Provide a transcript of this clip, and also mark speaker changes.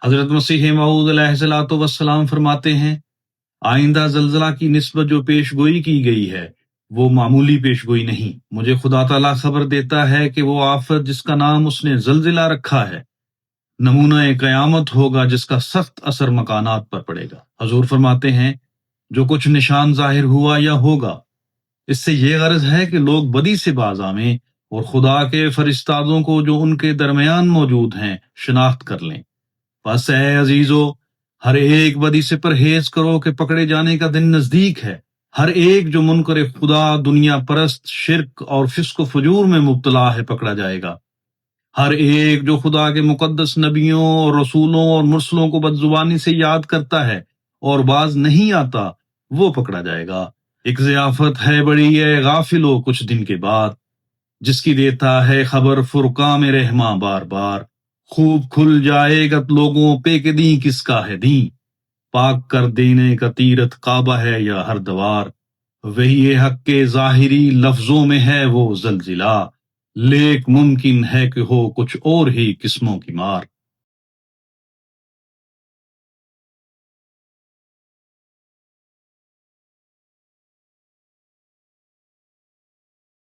Speaker 1: حضرت مسیح موعود علیہ الصلوۃ والسلام فرماتے ہیں، آئندہ زلزلہ کی نسبت جو پیش گوئی کی گئی ہے وہ معمولی پیش گوئی نہیں۔ مجھے خدا تعالیٰ خبر دیتا ہے کہ وہ آفت جس کا نام اس نے زلزلہ رکھا ہے نمونہ قیامت ہوگا جس کا سخت اثر مکانات پر پڑے گا۔ حضور فرماتے ہیں جو کچھ نشان ظاہر ہوا یا ہوگا، اس سے یہ غرض ہے کہ لوگ بدی سے باز آئیں اور خدا کے فرشتادوں کو جو ان کے درمیان موجود ہیں شناخت کر لیں۔ بس اے عزیزو، ہر ایک بدی سے پرہیز کرو کہ پکڑے جانے کا دن نزدیک ہے۔ ہر ایک جو منکر خدا، دنیا پرست، شرک اور فسق و فجور میں مبتلا ہے پکڑا جائے گا۔ ہر ایک جو خدا کے مقدس نبیوں اور رسولوں اور مرسلوں کو بدزبانی سے یاد کرتا ہے اور باز نہیں آتا وہ پکڑا جائے گا۔ ایک ضیافت ہے بڑی اے غافلو کچھ دن کے بعد، جس کی دیتا ہے خبر فرقاں میں رحماں بار بار۔ خوب کھل جائے گا لوگوں پہ کہ دیں کس کا ہے دیں، پاک کر دینے کا تیرت کعبہ ہے یا ہر دوار۔ وہی حق کے ظاہری لفظوں میں ہے وہ زلزلہ، لیک ممکن ہے کہ ہو کچھ اور ہی قسموں کی مار۔